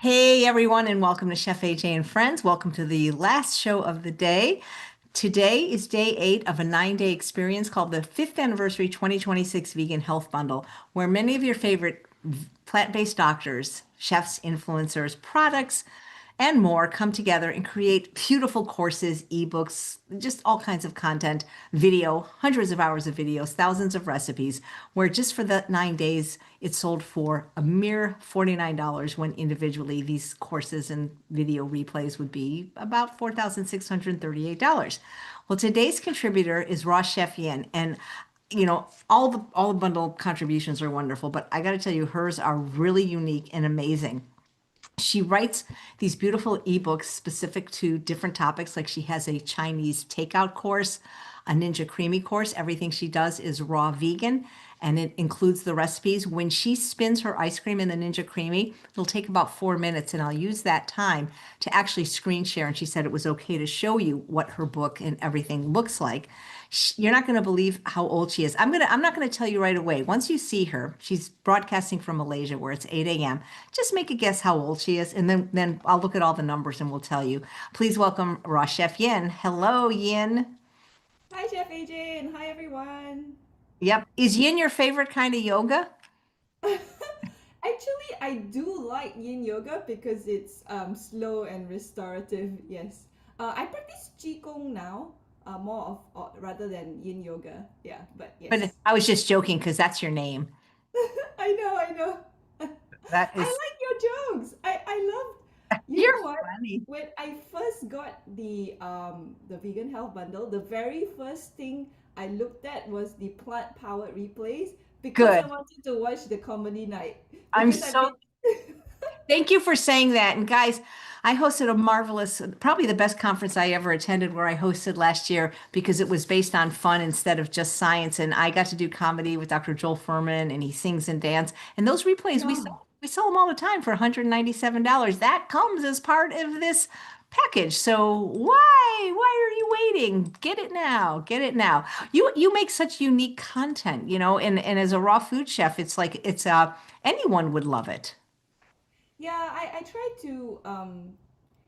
Hey everyone, and welcome to Chef AJ and Friends. Welcome to the last show of the day. Today is day 8 of a 9-day experience called the 5th Anniversary 2026 Vegan Health Bundle, where many of your favorite plant-based doctors, chefs, influencers, products, and more come together and create beautiful courses, ebooks, just all kinds of content, video, hundreds of hours of videos, thousands of recipes, where just for the 9 days, it's sold for a mere $49 when individually these courses and video replays would be about $4,638. Well, today's contributor is raw Chef Yin, and all the bundle contributions are wonderful, but I got to tell you, hers are really unique and amazing. She writes these beautiful ebooks specific to different topics. Like she has a Chinese takeout course, a Ninja Creamy course. Everything she does is raw vegan and it includes the recipes. When she spins her ice cream in the Ninja Creamy, it'll take about 4 minutes and I'll use that time to actually screen share. And she said it was okay to show you what her book and everything looks like. You're not going to believe how old she is. I'm not going to tell you right away. Once you see her, she's broadcasting from Malaysia where it's 8 a.m. Just make a guess how old she is, and then I'll look at all the numbers and we'll tell you. Please welcome raw Chef Yin. Hello, Yin. Hi, Chef AJ, and hi, everyone. Yep. Is yin your favorite kind of yoga? Actually, I do like yin yoga because it's slow and restorative. Yes. I practice qigong now, more of rather than yin yoga. Yeah, but But yes. I was just joking because that's your name. I know, I know. That I is, like your jokes. I love. You you're know what? funny. When I first got the vegan health bundle, the very first thing I looked at was the plant powered replays because I Good. wanted to watch the comedy night I'm because I've so been. Thank you for saying that. And guys, I hosted a marvelous, probably the best conference I ever attended, where I hosted last year because it was based on fun instead of just science. And I got to do comedy with Dr. Joel Furman, and he sings and dance. And those replays Yeah. we sell them all the time for $197. That comes as part of this package. So why are you waiting? Get it now. Get it now. You make such unique content, and as a raw food chef, it's like anyone would love it. Yeah, I try to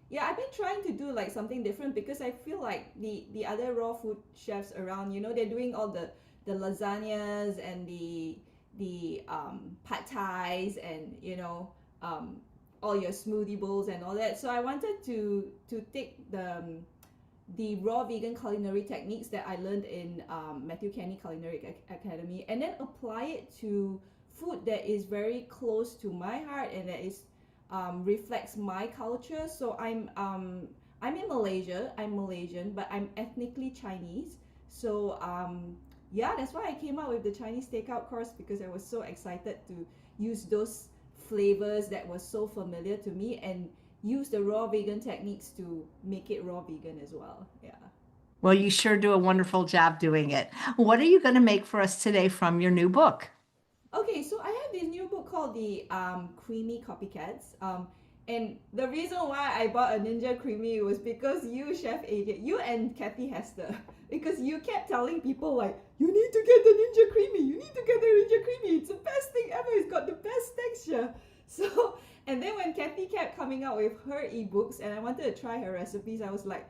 yeah, I've been trying to do like something different because I feel like the other raw food chefs around, they're doing all the lasagnas and the pad thais and all your smoothie bowls and all that. So I wanted to take the raw vegan culinary techniques that I learned in Matthew Kenny Culinary Academy and then apply it to food that is very close to my heart and that is reflects my culture. So I'm in Malaysia. I'm Malaysian, but I'm ethnically Chinese. So yeah, that's why I came out with the Chinese takeout course because I was so excited to use those flavors that were so familiar to me and use the raw vegan techniques to make it raw vegan as well. Yeah. Well, you sure do a wonderful job doing it. What are you going to make for us today from your new book? Okay, so I have this new book called the Creamy Copycats. And the reason why I bought a Ninja Creamy was because you, Chef AJ, you and Kathy Hester, because you kept telling people like, you need to get the Ninja Creamy, you need to get the Ninja Creamy. It's the best thing ever. It's got the best texture. So, and then when Kathy kept coming out with her ebooks, and I wanted to try her recipes, I was like,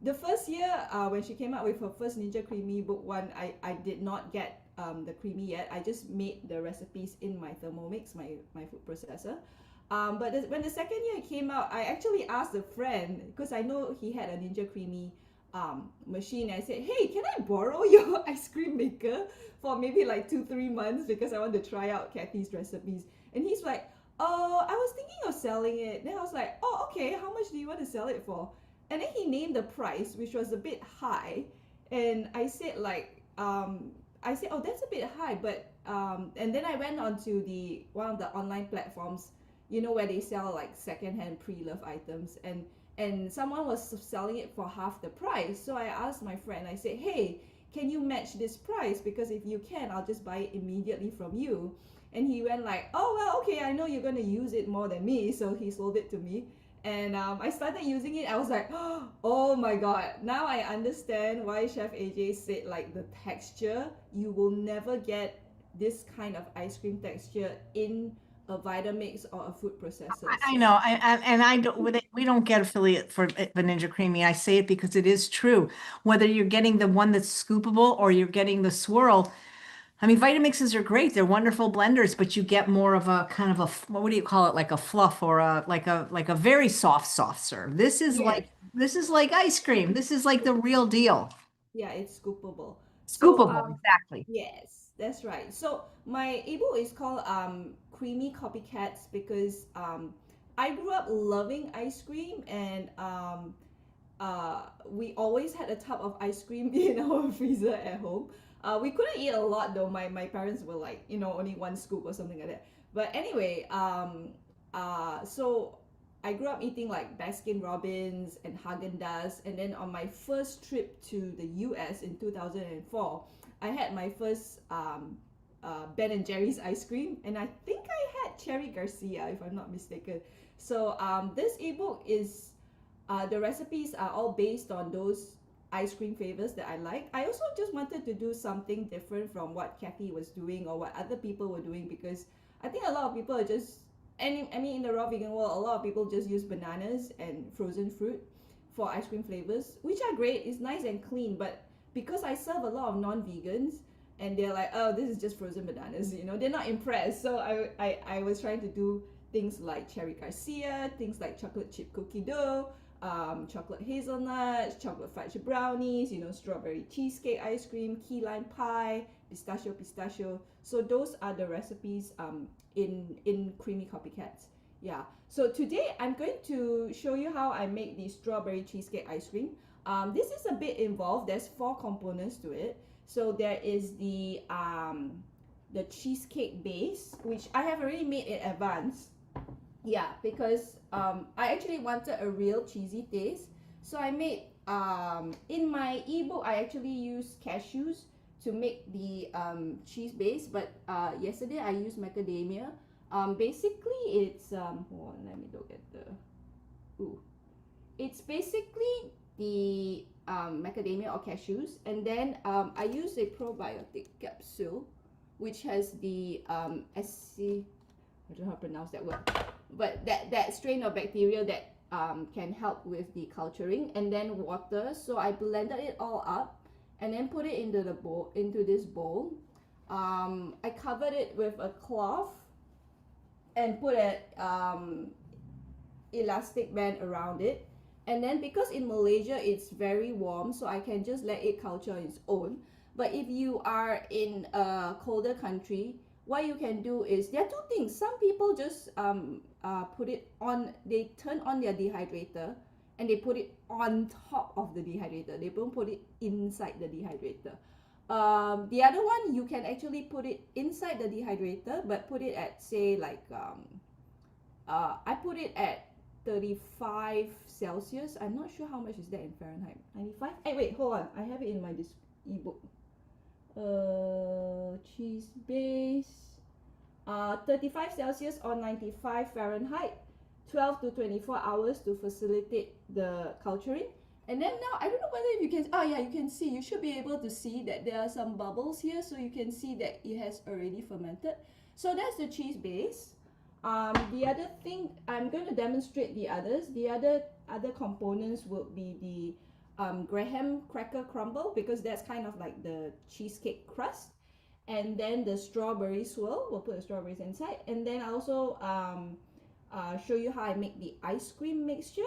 the first year when she came out with her first Ninja Creamy book one, I did not get the creamy yet. I just made the recipes in my Thermomix, my food processor. But when the second year came out, I actually asked a friend because I know he had a Ninja Creamy machine. I said, hey, can I borrow your ice cream maker for maybe like 2 3 months because I want to try out Kathy's recipes? And he's like, oh, I was thinking of selling it. Then I was like, oh, okay, how much do you want to sell it for? And then he named the price, which was a bit high. And I said I said, oh, that's a bit high, but and then I went on to the one of the online platforms, where they sell like secondhand pre-loved items, and someone was selling it for half the price. So I asked my friend, I said, hey, can you match this price? Because if you can, I'll just buy it immediately from you. And he went like, oh well, okay, I know you're gonna use it more than me, so he sold it to me. And I started using it. I was like, oh my god! Now I understand why Chef AJ said like the texture. You will never get this kind of ice cream texture in a Vitamix or a food processor. I So know, and I don't. We don't get affiliate for the Ninja Creamy. I say it because it is true. Whether you're getting the one that's scoopable or you're getting the swirl, I mean, Vitamixes are great. They're wonderful blenders, but you get more of a kind of a what do you call it? Like a fluff or a like a very soft serve. yes, This is like ice cream. This is like the real deal. yeah, it's scoopable. So Scoopable, exactly. yes, that's right. So my ebook is called Creamy Copycats because I grew up loving ice cream and we always had a tub of ice cream in our freezer at home. We couldn't eat a lot though. My parents were like, only one scoop or something like that. But anyway, so I grew up eating like Baskin Robbins and Haagen-Dazs, and then on my first trip to the US in 2004, I had my first Ben and Jerry's ice cream, and I think I had Cherry Garcia, if I'm not mistaken. So this ebook is the recipes are all based on those ice cream flavors that I like. I also just wanted to do something different from what Kathy was doing or what other people were doing because I think a lot of people are just, and I mean in the raw vegan world, a lot of people just use bananas and frozen fruit for ice cream flavors, which are great. It's nice and clean, but because I serve a lot of non-vegans and they're like, oh, this is just frozen bananas, they're not impressed. So I was trying to do things like Cherry Garcia, things like chocolate chip cookie dough, chocolate hazelnuts, chocolate fudge brownies, strawberry cheesecake ice cream, key lime pie, pistachio. So those are the recipes in Creamy Copycats. Yeah. So today I'm going to show you how I make the strawberry cheesecake ice cream. This is a bit involved. There's 4 components to it. So there is the cheesecake base, which I have already made in advance. Yeah, because I actually wanted a real cheesy taste. So I made, in my ebook, I actually used cashews to make the cheese base, but yesterday I used macadamia. Basically, it's, hold on, let me look at the, it's basically the macadamia or cashews, and then I use a probiotic capsule, which has the I don't know how to pronounce that word, but that strain of bacteria that can help with the culturing, and then water. So I blended it all up and then put it into the bowl, into this bowl. I covered it with a cloth and put an elastic band around it. And then because in Malaysia it's very warm, so I can just let it culture on its own. But if you are in a colder country, what you can do is, there are 2 things. Some people just put it on, they turn on their dehydrator and they put it on top of the dehydrator. They don't put it inside the dehydrator. The other one, you can actually put it inside the dehydrator, but put it at, say, like, I put it at 35 Celsius. I'm not sure how much is that in Fahrenheit. 95? Hey, wait, hold on. I have it in my ebook. Cheese base, 35 Celsius or 95 Fahrenheit, 12 to 24 hours to facilitate the culturing. And then now, I don't know whether you can, oh yeah, you can see, you should be able to see that there are some bubbles here, so you can see that it has already fermented. So that's the cheese base. The other thing, I'm going to demonstrate the others. The other components will be the graham cracker crumble, because that's kind of like the cheesecake crust, and then the strawberry swirl, we'll put the strawberries inside, and then I'll also show you how I make the ice cream mixture.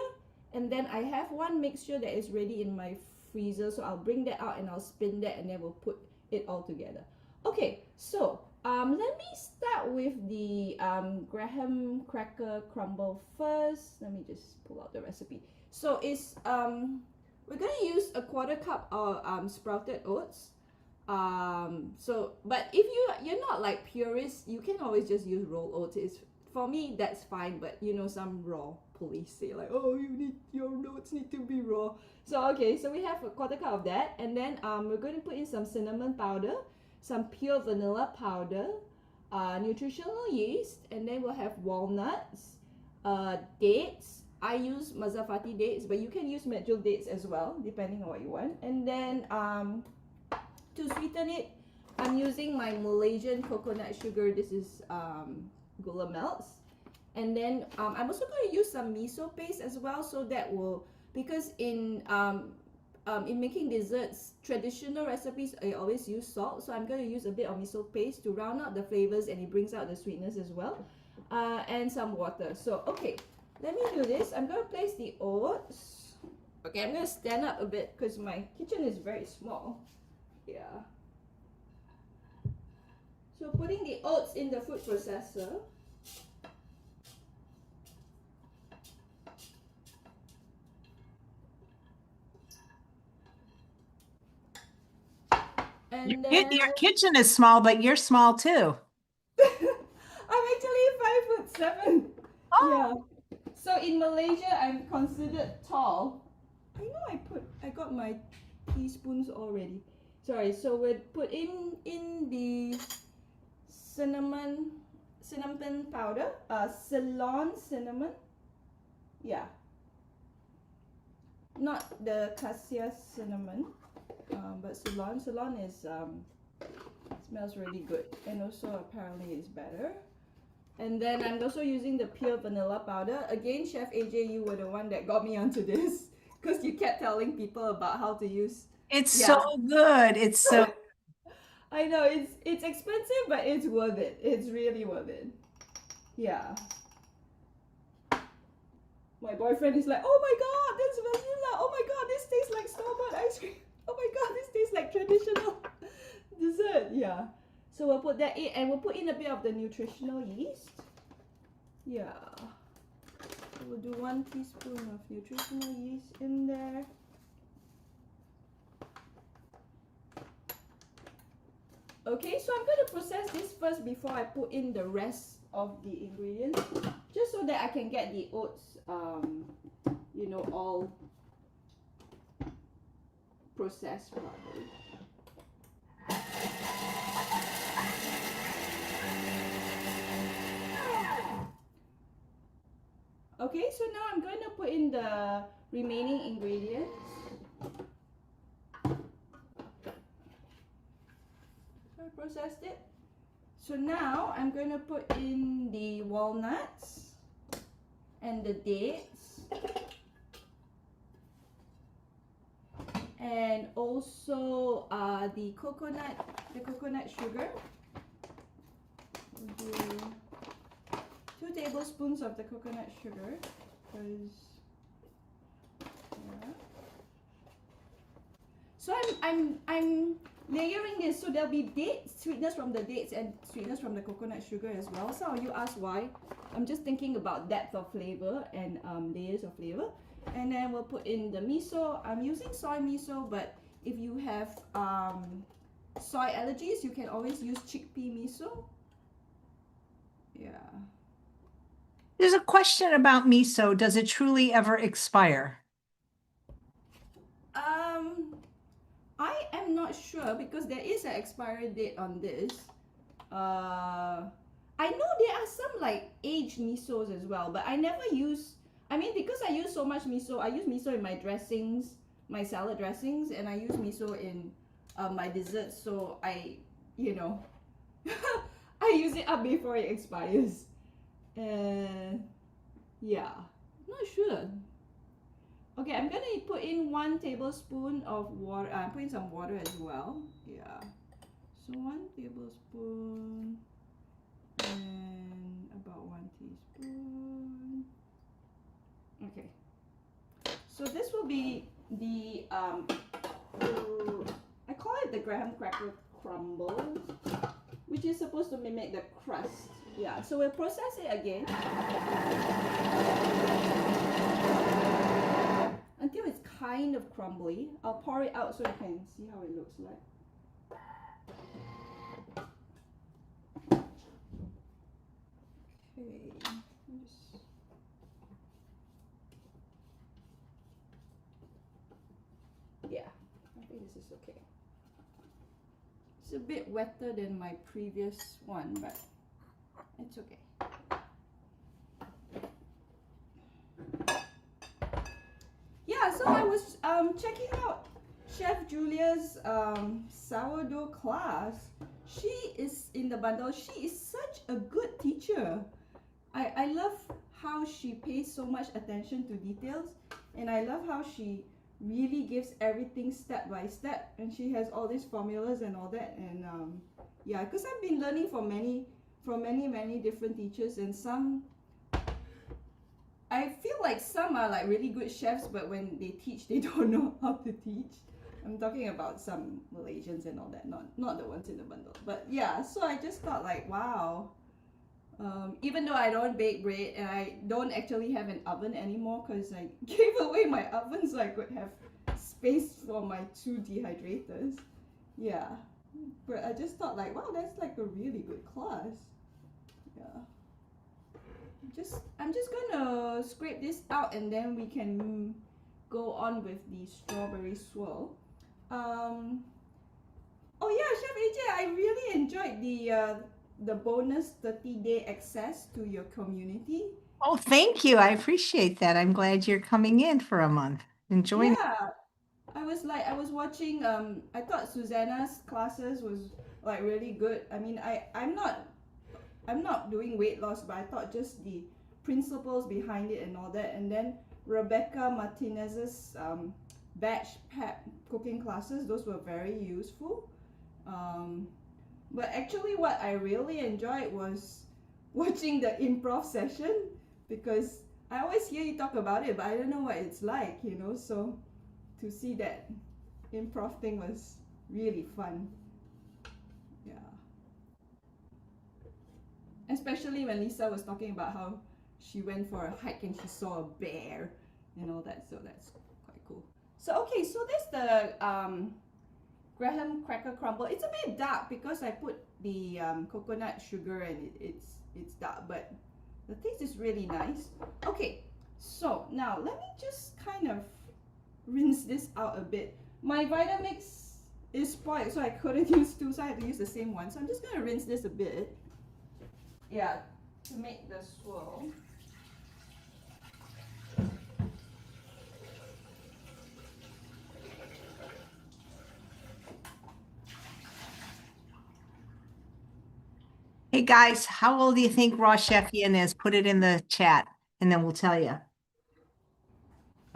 And then I have one mixture that is ready in my freezer, so I'll bring that out and I'll spin that, and then we'll put it all together. Okay, so let me start with the graham cracker crumble first. Let me just pull out the recipe. So it's we're going to use a 1/4 cup of sprouted oats. But if you're not like purists, you can always just use rolled oats. For me, that's fine, but some raw police say like, oh, your oats need to be raw. So okay, so we have a 1/4 cup of that, and then we're going to put in some cinnamon powder, some pure vanilla powder, nutritional yeast, and then we'll have walnuts, dates. I use Mazafati dates, but you can use medjool dates as well, depending on what you want. And then to sweeten it, I'm using my Malaysian coconut sugar. This is gula melts. And then I'm also going to use some miso paste as well, so that will, because in making desserts, traditional recipes, I always use salt. So I'm going to use a bit of miso paste to round out the flavors, and it brings out the sweetness as well. And some water. So, okay, let me do this. I'm going to place the oats. Okay, I'm going to stand up a bit because my kitchen is very small. Yeah. So putting the oats in the food processor. And then Your kitchen is small, but you're small too. I'm actually 5'7". Oh. Yeah. So in Malaysia, I'm considered tall. I know I got my teaspoons already. Sorry. So we'll put in the cinnamon powder. Ceylon cinnamon. Yeah. Not the cassia cinnamon. But Ceylon is smells really good, and also apparently it's better. And then I'm also using the pure vanilla powder. Again, Chef AJ, you were the one that got me onto this because you kept telling people about how to use. It's so good. It's so. I know it's expensive, but it's worth it. It's really worth it. Yeah. My boyfriend is like, oh my god, that's vanilla. Oh my god, this tastes like store-bought ice cream. Oh my god, this tastes like traditional dessert. Yeah. So we'll put that in, and we'll put in a bit of the nutritional yeast. Yeah. So we'll do 1 teaspoon of nutritional yeast in there. Okay, so I'm going to process this first before I put in the rest of the ingredients, just so that I can get the oats, you know, all processed properly. Okay, so now I'm going to put in the remaining ingredients. So I processed it. So now I'm going to put in the walnuts and the dates, and also the coconut sugar. We'll do 2 tablespoons of the coconut sugar, because yeah. So I'm layering this, so there'll be dates, sweetness from the dates and sweetness from the coconut sugar as well. Some of you ask why. I'm just thinking about depth of flavor and layers of flavor. And then we'll put in the miso. I'm using soy miso, but if you have soy allergies, you can always use chickpea miso. Yeah. There's a question about miso. Does it truly ever expire? I am not sure, because there is an expiry date on this. I know there are some like aged misos as well, but I never use. I mean, because I use so much miso, I use miso in my dressings, my salad dressings, and I use miso in my desserts. So I, you know, I use it up before it expires. Yeah, not sure. Okay, I'm gonna put in 1 tablespoon of water. I'm putting some water as well. Yeah, so 1 tablespoon and about 1 teaspoon. Okay, so this will be the I call it the graham cracker crumble, which is supposed to mimic the crust. Yeah, so we'll process it again until it's kind of crumbly. I'll pour it out so you can see how it looks like. Okay, yeah, I think this is okay. It's a bit wetter than my previous one, but it's okay. Yeah, so I was checking out Chef Julia's sourdough class. She is in the bundle. She is such such a good teacher. I love how she pays so much attention to details, and I love how she really gives everything step by step, and she has all these formulas and all that. And yeah, because I've been learning from many different teachers, and some, I feel like some are like really good chefs, but when they teach, they don't know how to teach. I'm talking about some Malaysians and all that, not the ones in the bundle. But yeah, so I just thought like, wow. Even though I don't bake bread and I don't actually have an oven anymore because I gave away my oven so I could have space for my 2 dehydrators. Yeah, but I just thought like, wow, that's like a really good class. Yeah. I'm just gonna scrape this out and then we can go on with the strawberry swirl. Oh yeah, Chef AJ, I really enjoyed the bonus 30-day access to your community. Oh, thank you. I appreciate that. I'm glad you're coming in for a month and joining. Yeah, I was watching. I thought Susanna's classes was like really good. I mean, I'm not doing weight loss, but I thought just the principles behind it and all that. And then Rebecca Martinez's batch prep cooking classes, those were very useful. But actually what I really enjoyed was watching the improv session, because I always hear you talk about it, but I don't know what it's like, you know, so to see that improv thing was really fun. Yeah. Especially when Lisa was talking about how she went for a hike and she saw a bear and all that, so that's quite cool. So okay, so that's the graham cracker crumble. It's a bit dark because I put the coconut sugar and it's dark, but the taste is really nice. Okay, so now let me just kind of rinse this out a bit. My Vitamix is spoiled, so I couldn't use 2, so I had to use the same one. So I'm just gonna rinse this a bit. Yeah, to make the swirl. Hey guys, how old do you think raw Chef Yin is? Put it in the chat and then we'll tell you.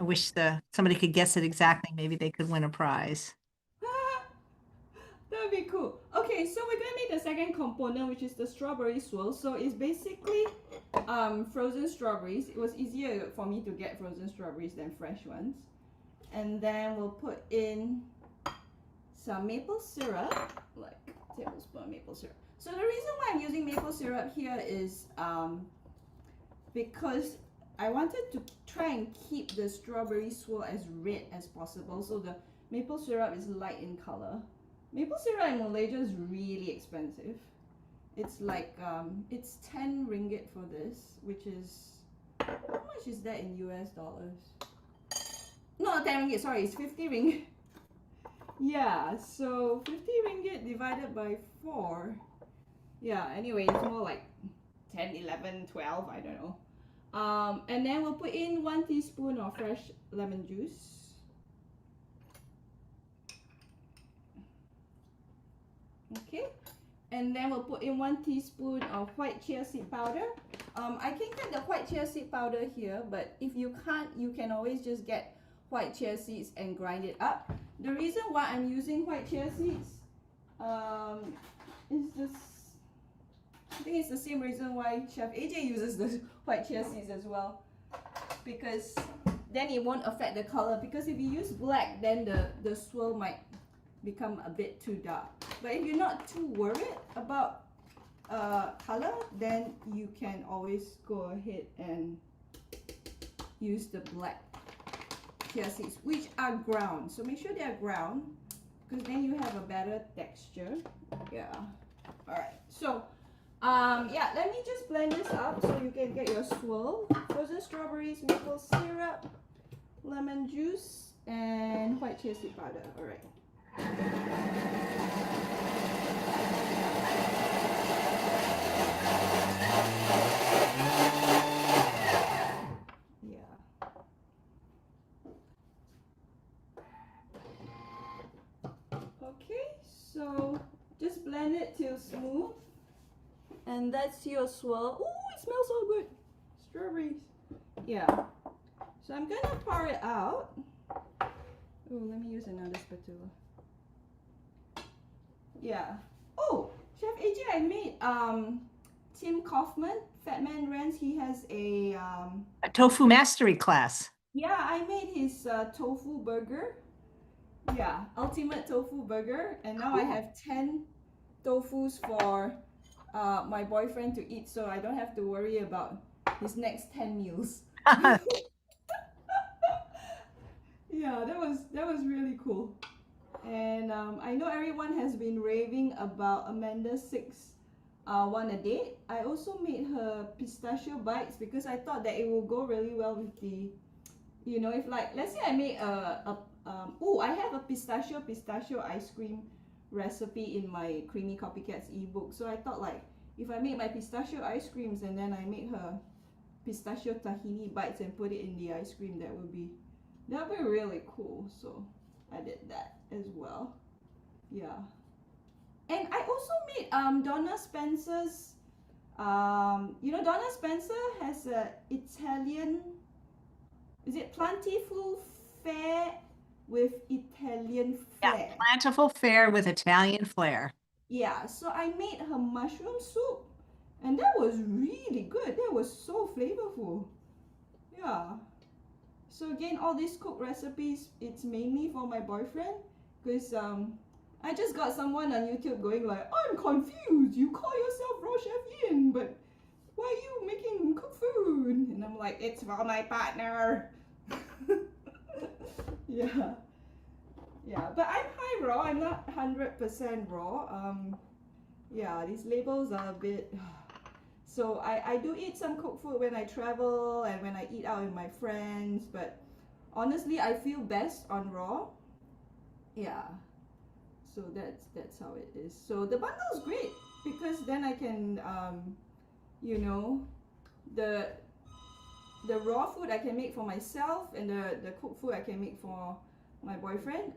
I wish somebody could guess it exactly. Maybe they could win a prize. That would be cool. Okay, so we're gonna make the second component, which is the strawberry swirl. So it's basically frozen strawberries. It was easier for me to get frozen strawberries than fresh ones. And then we'll put in some maple syrup, like a tablespoon of maple syrup. So the reason why I'm using maple syrup here is because I wanted to try and keep the strawberry swirl as red as possible. So the maple syrup is light in color. Maple syrup in Malaysia is really expensive. It's like, it's 10 ringgit for this, which is, how much is that in US dollars? No, 10 ringgit, sorry, it's 50 ringgit. Yeah, so 50 ringgit divided by 4. Yeah, anyway, it's more like 10, 11, 12, I don't know. And then we'll put in 1 teaspoon of fresh lemon juice. Okay, and then we'll put in 1 teaspoon of white chia seed powder. I can get the white chia seed powder here, but if you can't, you can always just get white chia seeds and grind it up. The reason why I'm using white chia seeds is just, I think it's the same reason why Chef AJ uses the white chia seeds as well, because then it won't affect the color. Because if you use black, then the swirl might become a bit too dark. But if you're not too worried about color, then you can always go ahead and use the black chia seeds, which are ground. So make sure they are ground, because then you have a better texture. Yeah. All right. So yeah, let me just blend this up so you can get your swirl. Frozen strawberries, maple syrup, lemon juice, and white chia seed powder. All right. Yeah. Okay, so just blend it till smooth. And And that's your swirl. Ooh, it smells so good. Strawberries. Yeah. So I'm gonna pour it out. Oh, let me use another spatula. Yeah. Oh, Chef AJ, I made Tim Kaufman, Fat Man Rants. He has a tofu mastery class. yeah, I made his tofu burger. Yeah, ultimate tofu burger, and now I have 10 tofus for my boyfriend to eat, so I don't have to worry about his next 10 meals. Yeah, that was really cool. And I know everyone has been raving about Amanda Six one a date. I also made her pistachio bites because I thought that it will go really well with the, you know, if like let's say I make I have a pistachio ice cream recipe in my Creamy Copycats ebook. So I thought like if I make my pistachio ice creams and then I make her pistachio tahini bites and put it in the ice cream, that would be really cool. So I did that as well. Yeah. And I also made Donna Spencer's you know, Donna Spencer has a Italian, is it plentiful fare with Italian flair? Yeah, plentiful fare with Italian flair. Yeah, so I made her mushroom soup and that was really good. That was so flavorful. Yeah. So again, all these cook recipes, it's mainly for my boyfriend because I just got someone on YouTube going like, I'm confused, you call yourself Raw Chef Yin, but why are you making cooked food? And I'm like, it's for my partner. Yeah. Yeah, but I'm high raw, I'm not 100% raw. Yeah, these labels are a bit... So I do eat some cooked food when I travel and when I eat out with my friends, but honestly, I feel best on raw. Yeah. So that's how it is. So the bundle is great because then I can you know, the raw food I can make for myself and the cooked food I can make for my boyfriend.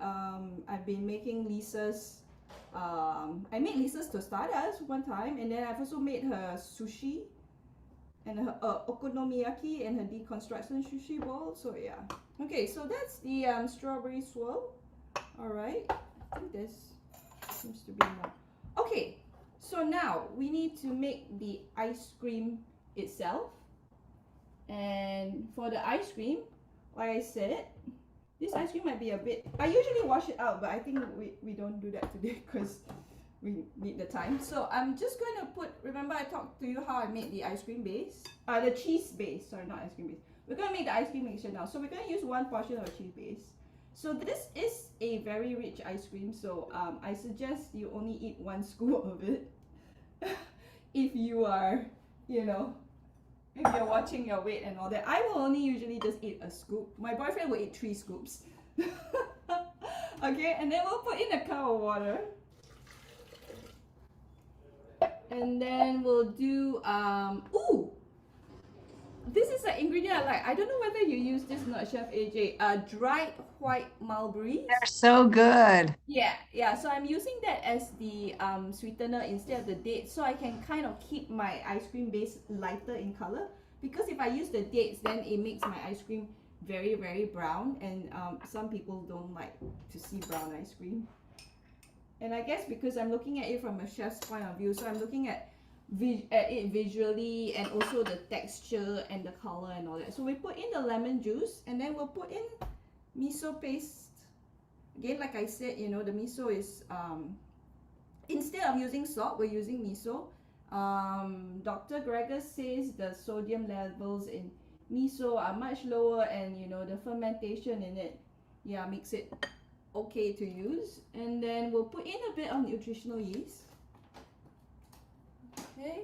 I've been making Lisa's I made Lisa's tostadas one time, and then I've also made her sushi and her okonomiyaki and her deconstruction sushi bowl. So yeah. Okay, so that's the strawberry swirl. All right. I think this seems to be more. Okay, so now we need to make the ice cream itself. And for the ice cream, like I said, this ice cream might be a bit... I usually wash it out, but I think we don't do that today because we need the time. So I'm just going to put... Remember I talked to you how I made the ice cream base? The cheese base. Sorry, not ice cream base. We're going to make the ice cream mixture now. So we're going to use one portion of cheese base. So this is a very rich ice cream. So I suggest you only eat one scoop of it. If you are, you know... If you're watching your weight and all that. I will only usually just eat a scoop. My boyfriend will eat 3 scoops. Okay, and then we'll put in a cup of water. And then we'll do, ooh! This is an ingredient I like. I don't know whether you use this or not, Chef AJ. Dried white mulberries. They're so good. Yeah. So I'm using that as the sweetener instead of the dates, so I can kind of keep my ice cream base lighter in color. Because if I use the dates, then it makes my ice cream very, very brown, and some people don't like to see brown ice cream. And I guess because I'm looking at it from a chef's point of view, so I'm looking at it visually and also the texture and the color and all that. So we put in the lemon juice and then we'll put in miso paste. Again, like I said, you know, the miso is instead of using salt, we're using miso. Dr. Greger says the sodium levels in miso are much lower, and you know, the fermentation in it, yeah, makes it okay to use. And then we'll put in a bit of nutritional yeast. Okay,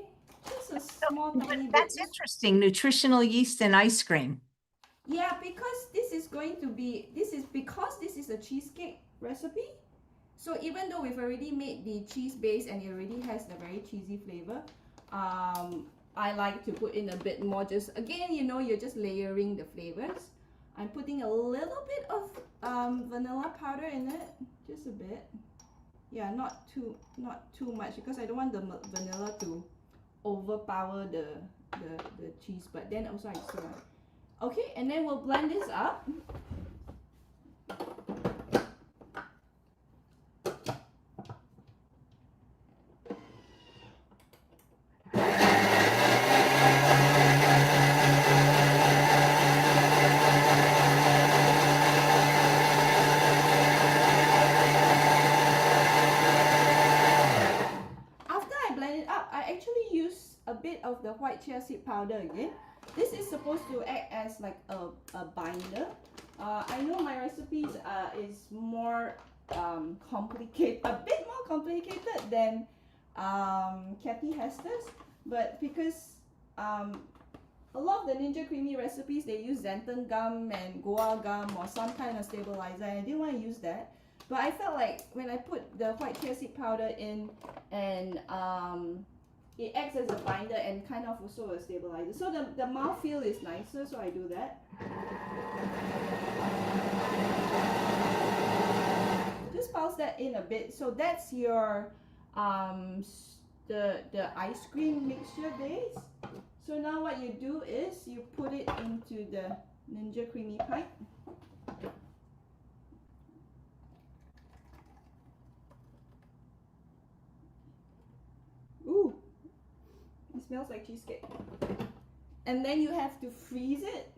just a small tiny bit. That's interesting. Nutritional yeast and ice cream. Yeah, because this is because this is a cheesecake recipe. So even though we've already made the cheese base and it already has a very cheesy flavor, I like to put in a bit more. Just again, you know, you're just layering the flavors. I'm putting a little bit of vanilla powder in it, just a bit. Yeah, not too much because I don't want the vanilla to overpower the cheese, but then also I stir. Okay, and then we'll blend this up. Of the white chia seed powder again. This is supposed to act as like a binder. I know my recipes is more complicated, a bit more complicated than Kathy Hester's, but because a lot of the Ninja Creamy recipes, they use xanthan gum and guar gum or some kind of stabilizer, and I didn't want to use that. But I felt like when I put the white chia seed powder in and it acts as a binder and kind of also a stabilizer. So the mouthfeel is nicer, so I do that. Just pulse that in a bit. So that's your the ice cream mixture base. So now what you do is you put it into the Ninja Creamy pipe. Ooh, it smells like cheesecake. And then you have to freeze it.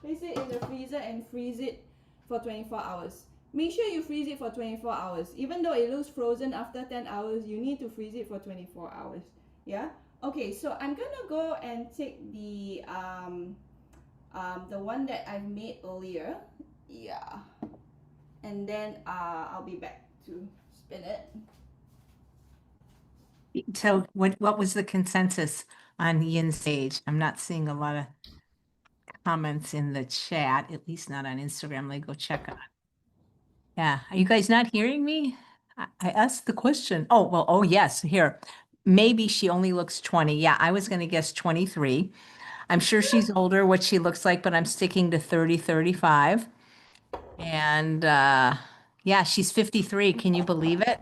Place it in the freezer and freeze it for 24 hours. Make sure you freeze it for 24 hours. Even though it looks frozen after 10 hours, you need to freeze it for 24 hours. Yeah? Okay, so I'm gonna go and take the one that I've made earlier. Yeah. And then I'll be back to spin it. So what was the consensus on Yin's page? I'm not seeing a lot of comments in the chat, at least not on Instagram. Let me go check on. Yeah, are you guys not hearing me? I asked the question. Oh, well, oh yes, here. Maybe she only looks 20. Yeah, I was going to guess 23. I'm sure she's older, what she looks like, but I'm sticking to 30, 35. And yeah, she's 53. Can you believe it?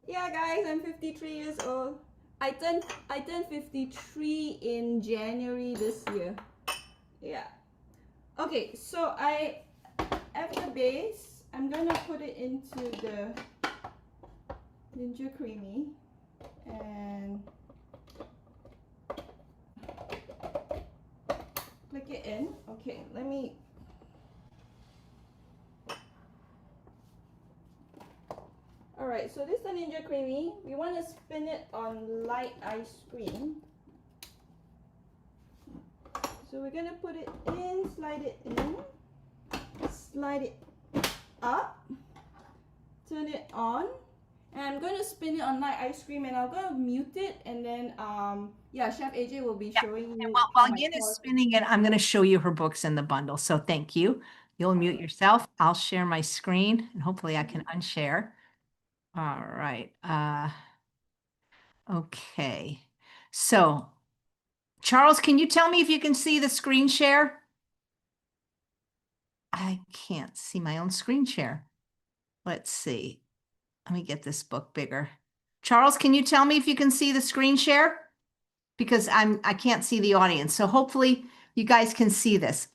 Yeah, guys, I'm 53 years old. I turned 53 in January this year. Yeah. Okay, so at the base, I'm gonna put it into the Ninja Creamy and click it in. Okay, let me. Alright, so this is the Ninja Creamy. We want to spin it on light ice cream. So we're gonna put it in, slide it in, slide it up, turn it on, and I'm gonna spin it on light ice cream, and I'm gonna mute it, and then yeah, Chef AJ will be showing you. While Yin is spinning it, I'm going to show you her books in the bundle. So thank you. You'll mute yourself. I'll share my screen, and hopefully I can unshare. All right. Okay. So, Charles, can you tell me if you can see the screen share? I can't see my own screen share. Let's see. Let me get this book bigger. Charles, can you tell me if you can see the screen share? Because I can't see the audience. So hopefully you guys can see this.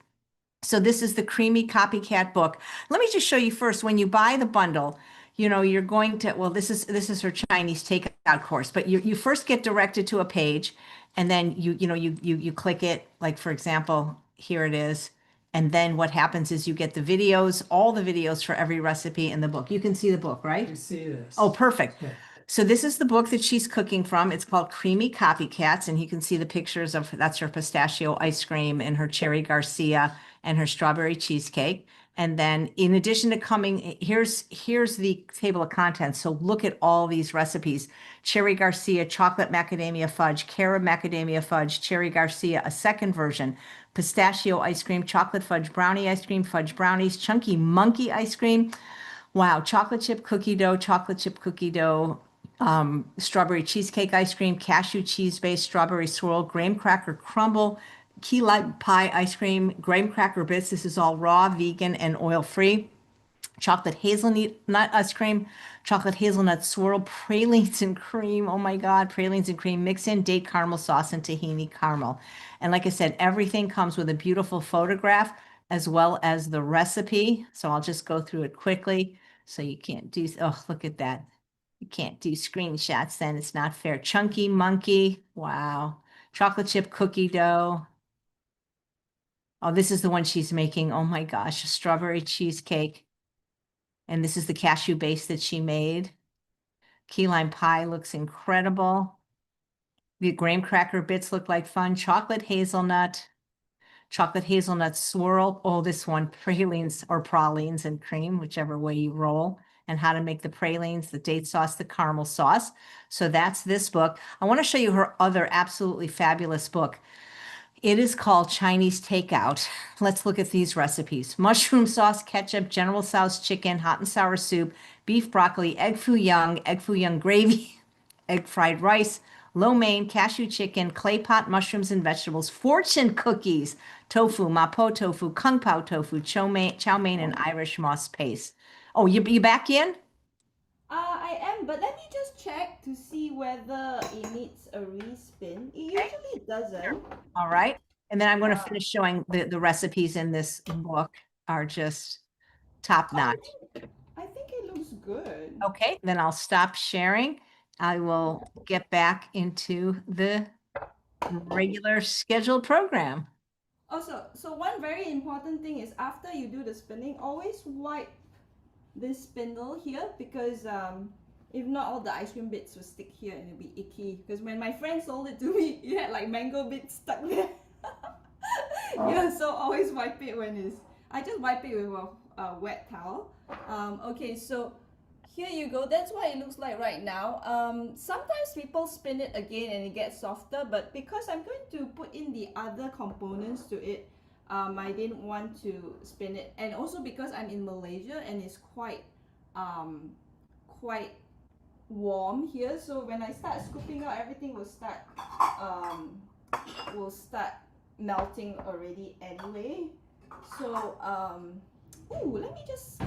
So this is the Creamy Copycat book. Let me just show you first, when you buy the bundle, you know, you're going to, well, this is her Chinese takeout course, but you first get directed to a page, and then you click it, like for example, here it is. And then what happens is you get the videos, all the videos for every recipe in the book. You can see the book, right? You see this. Oh, perfect. Yeah. So this is the book that she's cooking from. It's called Creamy Copycats, and you can see the pictures of, that's her pistachio ice cream and her cherry Garcia and her strawberry cheesecake. And then in addition to coming, here's the table of contents. So look at all these recipes: cherry Garcia, chocolate macadamia fudge, carob macadamia fudge, cherry Garcia, a second version, pistachio ice cream, chocolate fudge brownie ice cream, fudge brownies, chunky monkey ice cream. Wow, chocolate chip cookie dough, strawberry cheesecake ice cream, cashew cheese-based strawberry swirl, graham cracker crumble, key lime pie ice cream, graham cracker bits. This is all raw, vegan, and oil-free. chocolate hazelnut ice cream, chocolate hazelnut swirl, pralines and cream. Oh my God, pralines and cream. Mix in date caramel sauce and tahini caramel. And like I said, everything comes with a beautiful photograph as well as the recipe. So I'll just go through it quickly. So you can't do, oh, look at that. You can't do screenshots then. It's not fair. Chunky monkey. Wow. Chocolate chip cookie dough. Oh, this is the one she's making. Oh my gosh, a strawberry cheesecake. And this is the cashew base that she made. Key lime pie looks incredible. The graham cracker bits look like fun. Chocolate hazelnut swirl. Oh, this one, pralines or pralines and cream, whichever way you roll. And how to make the pralines, the date sauce, the caramel sauce. So that's this book. I want to show you her other absolutely fabulous book. It is called Chinese Takeout. Let's look at these recipes. Mushroom sauce, ketchup, General Tso's chicken, hot and sour soup, beef broccoli, egg foo young gravy, egg fried rice, lo mein, cashew chicken, clay pot mushrooms and vegetables, fortune cookies, tofu, mapo tofu, kung pao tofu, chow mein, and Irish moss paste. Oh, you back in? I am, but let me just check to see whether it needs a respin. It Okay. usually doesn't. All right. And then I'm going to Uh, finish showing the recipes in this book are just top oh, notch. I think it looks good. Okay, then I'll stop sharing. I will get back into the regular scheduled program. Also, so one very important thing is after you do the spinning, always wipe this spindle here because if not, all the ice cream bits will stick here and it'll be icky. Because when my friend sold it to me, it had like mango bits stuck there. Yeah, so always wipe it when it's. I just wipe it with a wet towel. Okay, so here you go. That's what it looks like right now. Sometimes people spin it again and it gets softer, but because I'm going to put in the other components to it, I didn't want to spin it. And also because I'm in Malaysia and it's quite quite warm here, so when I start scooping out, everything um, will start melting already anyway. So ooh, let me just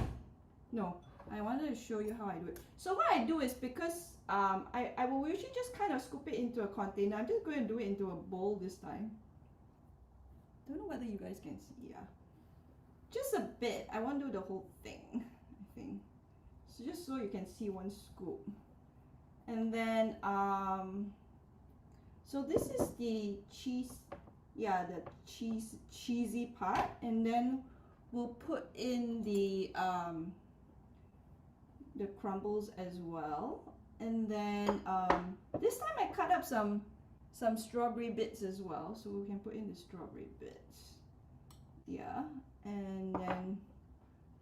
no, I wanted to show you how I do it. So what I do is because I will usually just kind of scoop it into a container. I'm just going to do it into a bowl this time. Don't know whether you guys can see. Yeah, just a bit. I won't do the whole thing, I think. So just so you can see one scoop. And then so this is the cheese, yeah, the cheesy part, and then we'll put in the crumbles as well. And then this time I cut up some strawberry bits as well, so we can put in the strawberry bits. Yeah, and then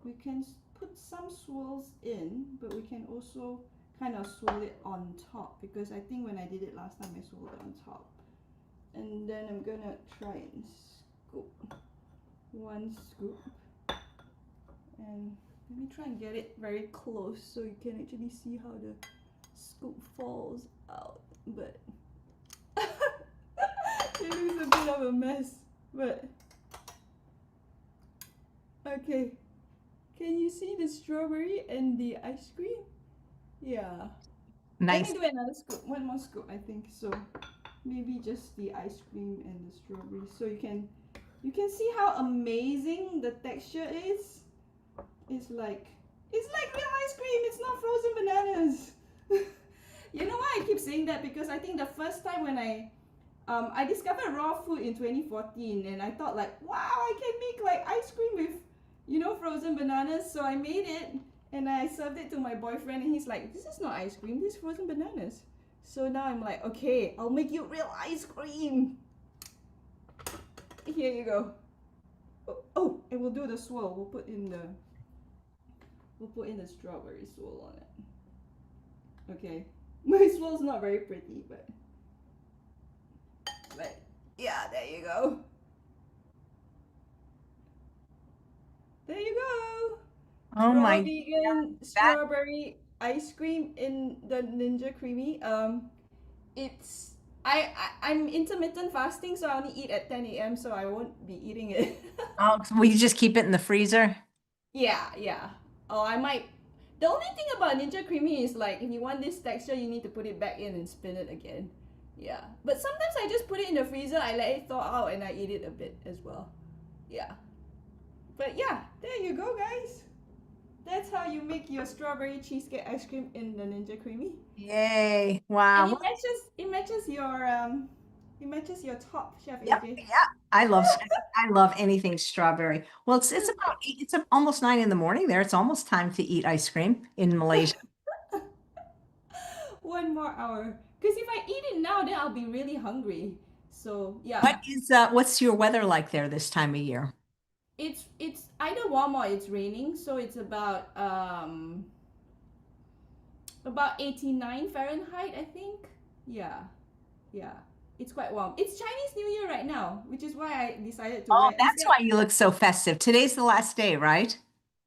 we can put some swirls in, but we can also kind of swirl it on top because I think when I did it last time I swirled it on top. And then I'm gonna try and scoop one scoop, and let me try and get it very close so you can actually see how the scoop falls out. But it looks a bit of a mess, but okay. Can you see the strawberry and the ice cream? Yeah. Nice. Let me do another scoop, one more scoop I think. So maybe just the ice cream and the strawberry, so you can see how amazing the texture is. It's like real ice cream. It's not frozen bananas. You know why I keep saying that? Because I think the first time when I discovered raw food in 2014, and I thought like, wow, I can make like ice cream with, you know, frozen bananas. So I made it and I served it to my boyfriend, and he's like, this is not ice cream, this is frozen bananas. So now I'm like, okay, I'll make you real ice cream. Here you go. Oh, and we'll do the swirl. We'll put in the strawberry swirl on it. Okay. My swirl's not very pretty, but yeah, there you go. There you go. Oh Raw my vegan that strawberry ice cream in the Ninja Creamy. It's I'm intermittent fasting, so I only eat at 10 a.m. so I won't be eating it. oh, so will you just keep it in the freezer? Yeah. or I might. The only thing about Ninja Creamy is like if you want this texture, you need to put it back in and spin it again. Yeah, but sometimes I just put it in the freezer, I let it thaw out, and I eat it a bit as well. Yeah, but yeah, there you go, guys. That's how you make your strawberry cheesecake ice cream in the Ninja Creamy. Yay. And Wow. it matches your top, Chef Yeah, AJ. yeah. I love anything strawberry. Well, it's almost 9 in the morning there. It's almost time to eat ice cream in Malaysia. One more hour. Because if I eat it now, then I'll be really hungry. So What yeah, is what's your weather like there this time of year? it's either warm or it's raining. So it's about 89 Fahrenheit, I think. Yeah, yeah. It's quite warm. It's Chinese New Year right now, which is why I decided to Oh, wear that's instead. why you look so festive. Today's the last day, right?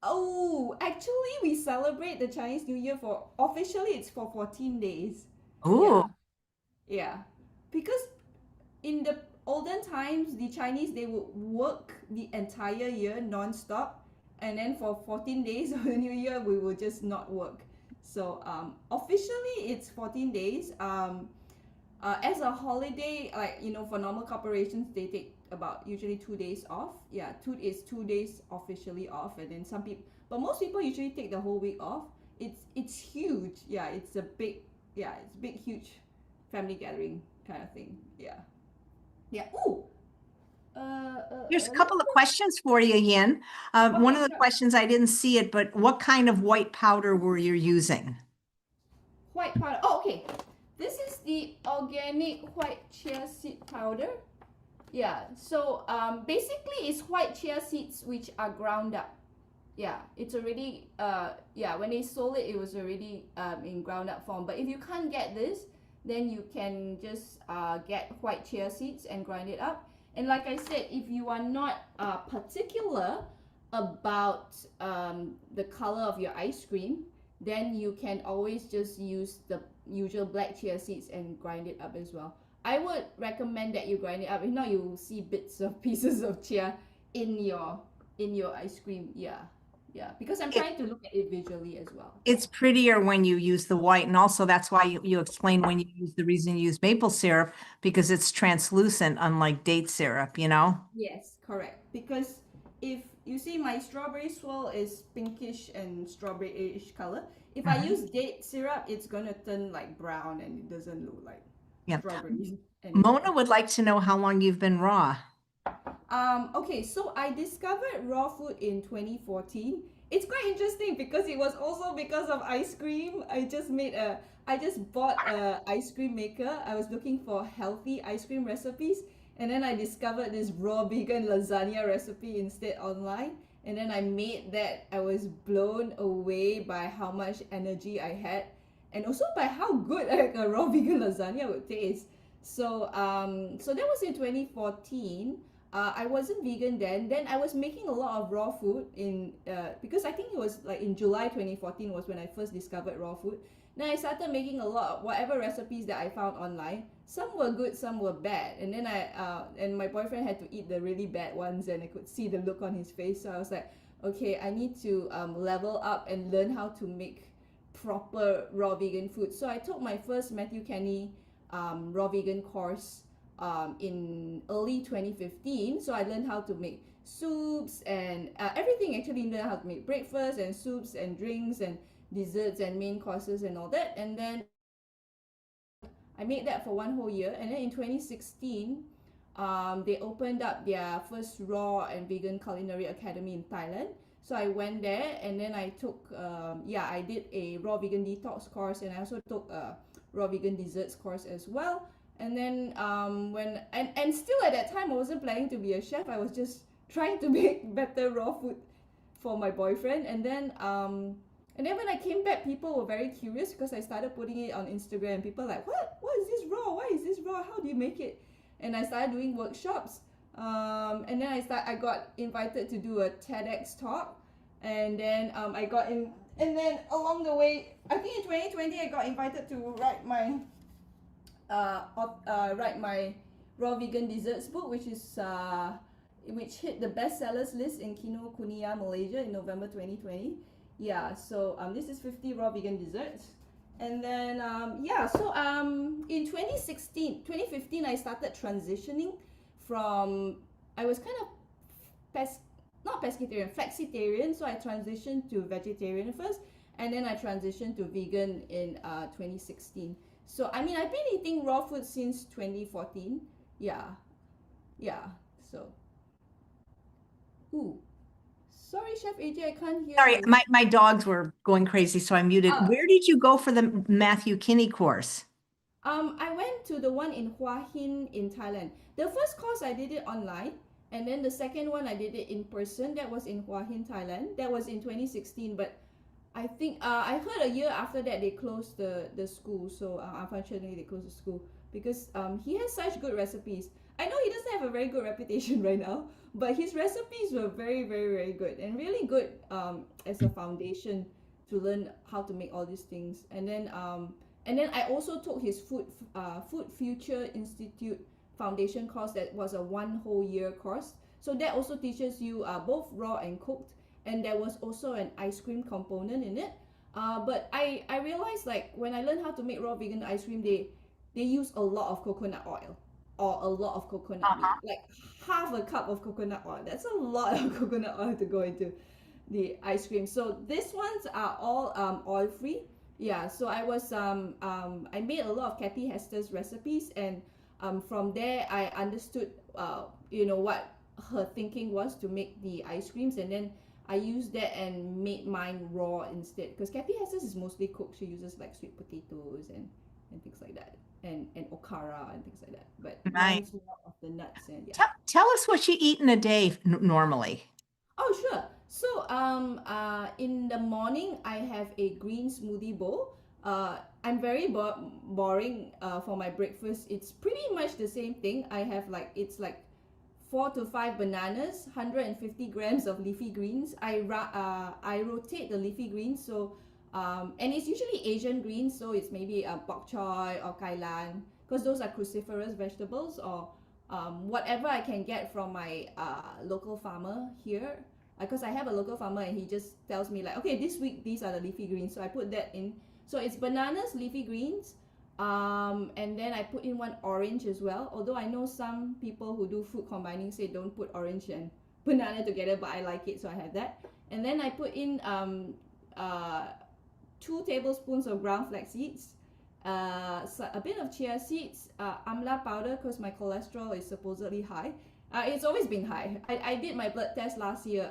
Oh, actually, we celebrate the Chinese New Year for officially it's for 14 days. Ooh, Yeah, yeah. Because in the olden times, the Chinese they would work the entire year non-stop, and then for 14 days of the New Year, we will just not work. So officially, it's 14 days. As a holiday, like for normal corporations, they take about usually 2 days off. Yeah, 2 days officially off, and then some people, but most people usually take the whole week off. It's huge. Yeah, it's a big, it's big, huge family gathering kind of thing. Yeah, yeah. Ooh, here's a let me couple of just. questions for you, Yin. One Okay, of the sure. questions I didn't see it, but what kind of white powder were you using? White powder. Oh, okay. This is the organic white chia seed powder. Yeah. So basically, it's white chia seeds which are ground up. Yeah, it's already when they sold it, it was already in ground up form. But if you can't get this, then you can just get white chia seeds and grind it up. And like I said, if you are not particular about the color of your ice cream, then you can always just use the usual black chia seeds and grind it up as well. I would recommend that you grind it up. If not, you will see bits of pieces of chia in your ice cream. Yeah, yeah, because I'm It, trying to look at it visually as well. Yeah. it's prettier when you use the white, and also that's why you explain when you use the reason you use maple syrup because it's translucent, unlike date syrup, you know? Yes, correct. Because if you see my strawberry swirl is pinkish and strawberry-ish color. If I Mhm. use date syrup, it's gonna turn like brown and it doesn't look like Yeah. strawberries Mona anymore. would like to know how long you've been raw. Okay, so I discovered raw food in 2014. It's quite interesting because it was also because of ice cream. I just bought a ice cream maker. I was looking for healthy ice cream recipes, and then I discovered this raw vegan lasagna recipe instead online. And then I made that. I was blown away by how much energy I had, and also by how good like a raw vegan lasagna would taste. So that was in 2014. I wasn't vegan then. Then I was making a lot of raw food because I think it was like in July 2014 was when I first discovered raw food. Then I started making a lot of whatever recipes that I found online. Some were good, some were bad. And then and my boyfriend had to eat the really bad ones, and I could see the look on his face. So I was like, okay, I need to level up and learn how to make proper raw vegan food. So I took my first Matthew Kenny raw vegan course in early 2015. So I learned how to make soups and everything. Actually learned how to make breakfast and soups and drinks and desserts and main courses and all that. And then I made that for one whole year. And then in 2016, they opened up their first raw and vegan culinary academy in Thailand. So I went there, and then I took I did a raw vegan detox course, and I also took a raw vegan desserts course as well. And then and still at that time I wasn't planning to be a chef. I was just trying to make better raw food for my boyfriend. And then when I came back, people were very curious because I started putting it on Instagram. People were like, what is this raw? Why is this raw? How do you make it? And I started doing workshops. And then I got invited to do a TEDx talk. And then I got in, and then along the way, I think in 2020 I got invited to write my raw vegan desserts book, which hit the best sellers list in Kinokuniya Malaysia in November 2020. Yeah, so this is 50 raw vegan desserts. And then in 2015 I started transitioning from, I was kind of pes not pescatarian, flexitarian. So I transitioned to vegetarian first, and then I transitioned to vegan in 2016. So I mean, I've been eating raw food since 2014. Yeah, yeah. So, ooh, sorry, Chef AJ, I can't hear Sorry, you. my dogs were going crazy, so I muted. Uh, Where did you go for the Matthew Kinney course? I went to the one in Hua Hin in Thailand. The first course I did it online, and then the second one I did it in person. That was in Hua Hin, Thailand. That was in 2016. But I think I heard a year after that they closed the school. So unfortunately they closed the school because he has such good recipes. I know he doesn't have a very good reputation right now, but his recipes were very very very good and really good as a foundation to learn how to make all these things. And then I also took his Food Future Institute foundation course. That was a one whole year course. So that also teaches you both raw and cooked, and there was also an ice cream component in it. But I realized, like, when I learned how to make raw vegan ice cream, they use a lot of coconut oil or a lot of coconut milk, like half a cup of coconut oil. That's a lot of coconut oil to go into the ice cream. So these ones are all oil free. Yeah, so I made a lot of Kathy Hester's recipes, and from there I understood what her thinking was to make the ice creams, and then I used that and made mine raw instead, because Kathy Hester's is mostly cooked. She uses like sweet potatoes and things like that, and okara and things like that. But Right. mine's more of the nuts, and yeah. Tell us what you eat in a day normally. Oh, sure. So, in the morning, I have a green smoothie bowl. I'm very boring for my breakfast. It's pretty much the same thing. I have it's like 4 to 5 bananas, 150 grams of leafy greens. I rotate the leafy greens, so and it's usually Asian greens, so it's maybe bok choy or kai lan, because those are cruciferous vegetables, or whatever I can get from my local farmer here, because I have a local farmer and he just tells me, like, okay, this week these are the leafy greens, so I put that in. So it's bananas, leafy greens, and then I put in one orange as well. Although I know some people who do food combining say don't put orange and banana together, but I like it, so I have that. And then I put in 2 tablespoons of ground flax seeds, so a bit of chia seeds, amla powder, because my cholesterol is supposedly high. It's always been high. I did my blood test last year.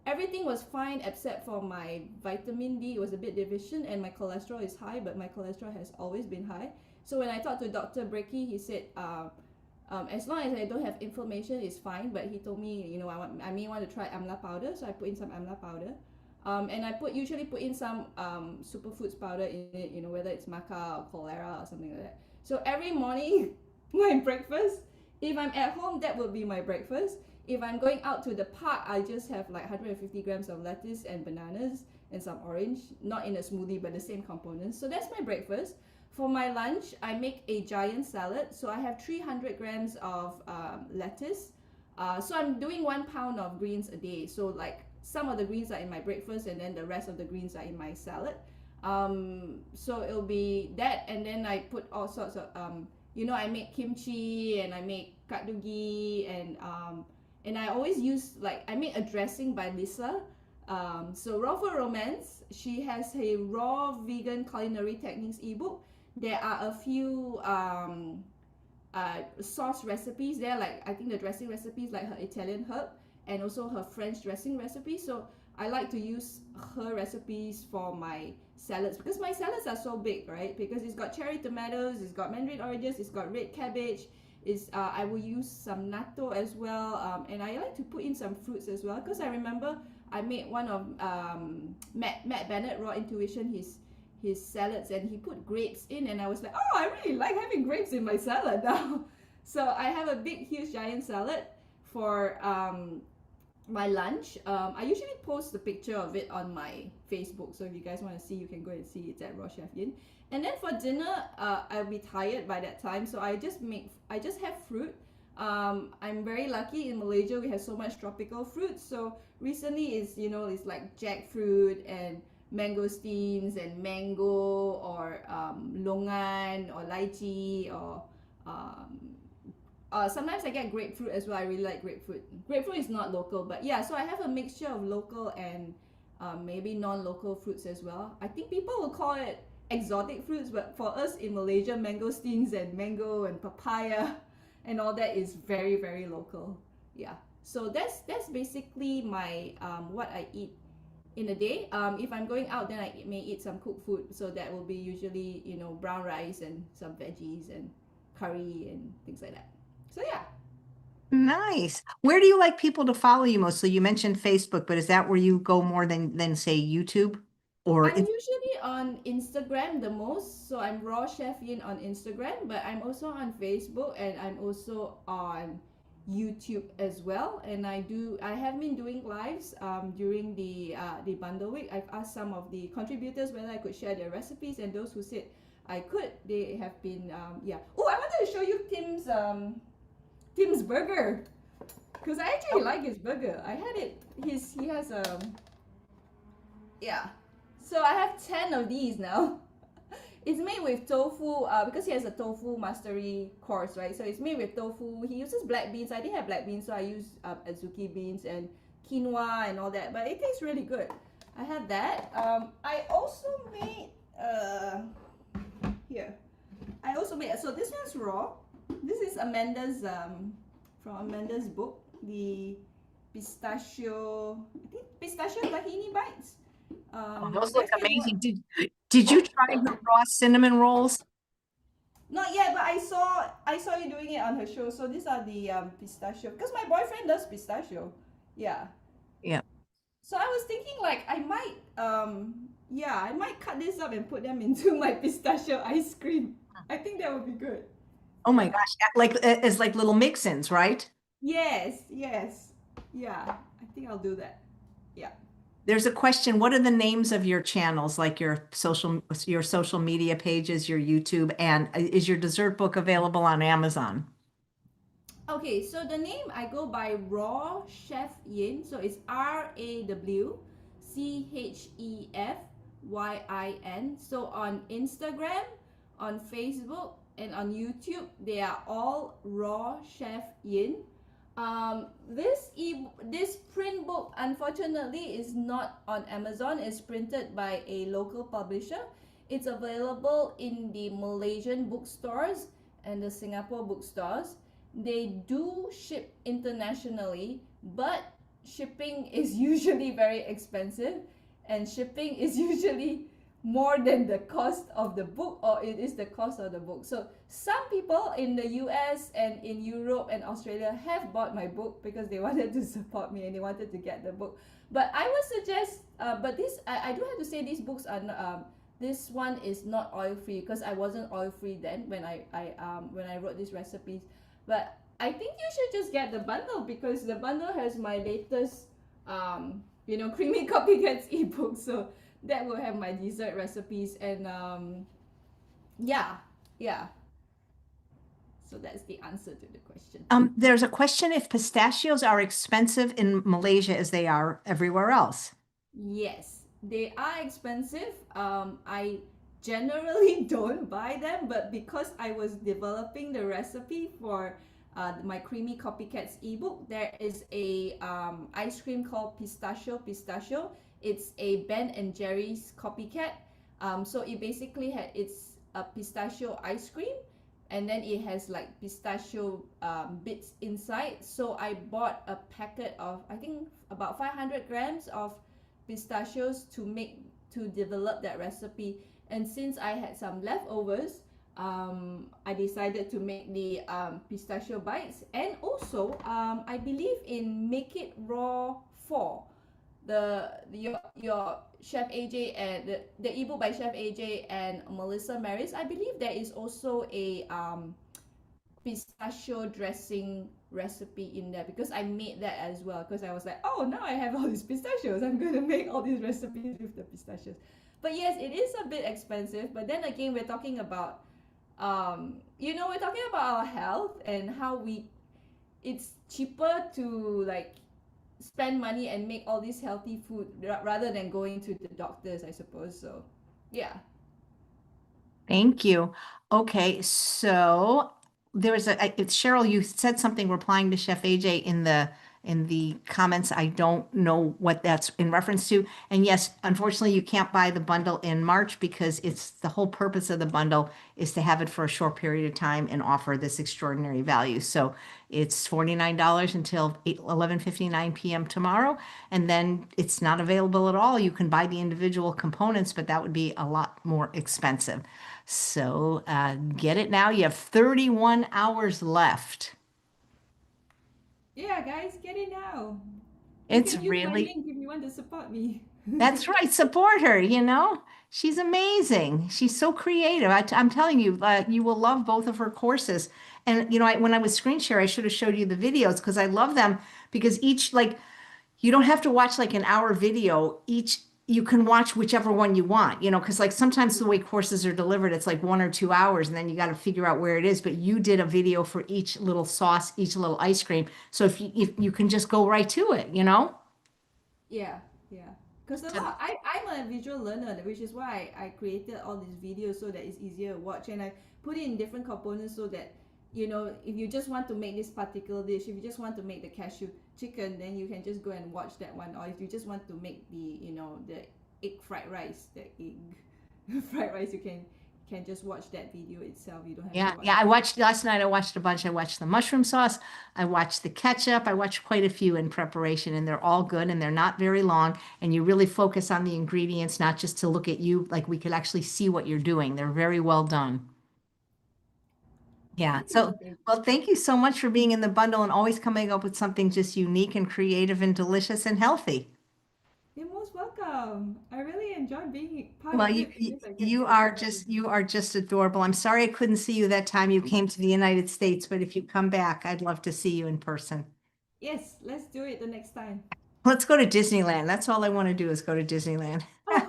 Everything was fine except for my vitamin D. It was a bit deficient, and my cholesterol is high, but my cholesterol has always been high. So when I talked to Dr. Brecky, he said, as long as I don't have inflammation, it's fine. But he told me, I may want to try amla powder, so I put in some amla powder. And I usually put in some superfoods powder in it, whether it's maca or cholera or something like that. So every morning, my breakfast, if I'm at home, that will be my breakfast. If I'm going out to the park, I just have like 150 grams of lettuce and bananas and some orange, not in a smoothie, but the same components. So that's my breakfast. For my lunch, I make a giant salad. So I have 300 grams of lettuce. So I'm doing 1 pound of greens a day. So like some of the greens are in my breakfast, and then the rest of the greens are in my salad. So it'll be that, and then I put all sorts of I make kimchi, and I make katdugi, and I always use, like, I make a dressing by Lisa. So Raw for Romance, she has a raw vegan culinary techniques ebook. There are a few sauce recipes there, like I think the dressing recipes, like her Italian herb and also her French dressing recipe. So I like to use her recipes for my salads, because my salads are so big, right? Because it's got cherry tomatoes, it's got mandarin oranges, it's got red cabbage. I will use some natto as well, and I like to put in some fruits as well, because I remember I made one of Matt Bennett Raw Intuition, his salads, and he put grapes in, and I was like, oh, I really like having grapes in my salad now. So I have a big, huge, giant salad for my lunch. I usually post the picture of it on my Facebook, so if you guys want to see, you can go and see it at Raw Chef Yin. And then for dinner, I'll be tired by that time, so I just have fruit. I'm very lucky in Malaysia. We have so much tropical fruit. So recently, it's like jackfruit and mangosteens and mango or longan or lychee or um, sometimes I get grapefruit as well. I really like grapefruit. Grapefruit is not local, but yeah. So I have a mixture of local and maybe non-local fruits as well. I think people will call it exotic fruits, but for us in Malaysia, mangosteens and mango and papaya and all that is very very local. Yeah. So that's basically my what I eat in a day. If I'm going out, then I may eat some cooked food. So that will be usually brown rice and some veggies and curry and things like that. So yeah, Nice. Where do you like people to follow you mostly? You mentioned Facebook, but is that where you go more than say YouTube? Or I'm usually on Instagram the most. So I'm Raw Chef Yin on Instagram, but I'm also on Facebook and I'm also on YouTube as well. And I have been doing lives during the bundle week. I've asked some of the contributors whether I could share their recipes, and those who said I could, they have been yeah. Oh, I wanted to show you Tim's burger because I actually like his burger. I had it. He has yeah. So I have 10 of these now. It's made with tofu because he has a tofu mastery course, right? So it's made with tofu. He uses black beans. I didn't have black beans, so I use azuki beans and quinoa and all that. But it tastes really good. I had that. I also made here. I also made so this one's raw. This is Amanda's from Amanda's book, the pistachio. I think pistachio tahini bites. oh, those look There's been amazing. Did you try her raw cinnamon rolls? not yet, but I saw you doing it on her show. So these are the pistachio because my boyfriend does pistachio. Yeah. Yeah. So I was thinking like I might yeah, I might cut this up and put them into my pistachio ice cream. I think that would be good. Oh my Yeah. gosh. Like as like little mix-ins, right? Yes, yes. Yeah, I think I'll do that. Yeah. There's a question. What are the names of your channels, like your social media pages, your YouTube, and is your dessert book available on Amazon? Okay, so the name I go by Raw Chef Yin. So it's RAWCHEFYIN. So on Instagram, on Facebook, and on YouTube, they are all Raw Chef Yin. This print book unfortunately is not on Amazon. It's printed by a local publisher. It's available in the Malaysian bookstores and the Singapore bookstores. They do ship internationally, but shipping is usually very expensive, and shipping is usually more than the cost of the book, or it is the cost of the book. So some people in the US and in Europe and Australia have bought my book because they wanted to support me and they wanted to get the book. But I would suggest but this I do have to say these books are this one is not oil free because I wasn't oil free then when I wrote these recipes. But I think you should just get the bundle because the bundle has my latest Creamy Copycats ebook. So that will have my dessert recipes and yeah, yeah. So that's the answer to the question. There's a question if pistachios are expensive in Malaysia as they are everywhere else. Yes, they are expensive. I generally don't buy them, but because I was developing the recipe for my Creamy Copycats ebook, there is a ice cream called Pistachio. It's a Ben and Jerry's copycat. So it basically it's a pistachio ice cream, and then it has like pistachio bits inside. So I bought a packet of I think about 500 grams of pistachios to develop that recipe. And since I had some leftovers, I decided to make the pistachio bites. And also, I believe in Make It Raw 4, your Chef AJ and the ebook by Chef AJ and Melissa Maris. I believe there is also a pistachio dressing recipe in there because I made that as well because I was like, oh, now I have all these pistachios, I'm gonna make all these recipes with the pistachios. But yes, it is a bit expensive, but then again we're talking about we're talking about our health and how we it's cheaper to like spend money and make all this healthy food rather than going to the doctors, I suppose. So, yeah. Thank you. Okay, so there was it's Cheryl, you said something replying to Chef AJ in the comments. I don't know what that's in reference to. And yes, unfortunately, you can't buy the bundle in March because it's the whole purpose of the bundle is to have it for a short period of time and offer this extraordinary value. So it's $49 until 11:59 p.m. tomorrow, and then it's not available at all. You can buy the individual components, but that would be a lot more expensive. So get it now. You have 31 hours left. Yeah, guys, get it now. You It's can use my really, link if you want to support me. that's right. Support her, you know? She's amazing. She's so creative. I'm telling you, you will love both of her courses. And, when I was screen share, I should have showed you the videos because I love them because each, like, you don't have to watch like an hour video. Each you can watch whichever one you want, because like sometimes the way courses are delivered, it's like 1 or 2 hours, and then you got to figure out where it is. But you did a video for each little sauce, each little ice cream. So if you can just go right to it. Yeah, yeah. Because So- I'm a visual learner, which is why I created all these videos so that it's easier to watch. And I put it in different components so that, if you just want to make this particular dish, if you just want to make the cashew chicken, then you can just go and watch that one. Or if you just want to make the egg fried rice, the egg fried rice, you can just watch that video itself. You don't have to Yeah, watch. yeah. I watched last night. I watched a bunch. I watched the mushroom sauce. I watched the ketchup. I watched quite a few in preparation, and they're all good and they're not very long. And you really focus on the ingredients, not just to look at you, like we could actually see what you're doing. They're very well done. Yeah. Thank you, So, Chef. well, thank you so much for being in the bundle and always coming up with something just unique and creative and delicious and healthy. You're most welcome. I really enjoy being part Well, of you it you because I get you to are support just you. you are just adorable. I'm sorry I couldn't see you that time you came to the United States, but if you come back, I'd love to see you in person. Yes, let's do it the next time. Let's go to Disneyland. That's all I want to do is go to Disneyland. Oh,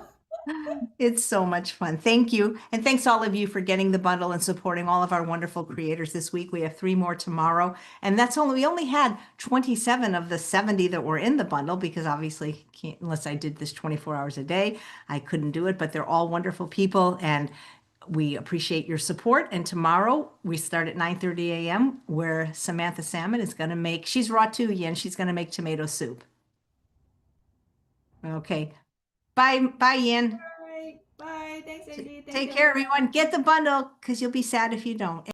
It's so much fun. Thank you. And thanks all of you for getting the bundle and supporting all of our wonderful creators this week. We have three more tomorrow. And we only had 27 of the 70 that were in the bundle because obviously can't, unless I did this 24 hours a day, I couldn't do it, but they're all wonderful people and we appreciate your support. And tomorrow we start at 9:30 a.m. where Samantha Salmon is going to make, she's raw too, Yin. She's going to make tomato soup. Okay. Bye, bye, Yin. all right. Bye. Thanks, AJ. Thanks, Take care, everyone. everyone. Get the bundle because you'll be sad if you don't.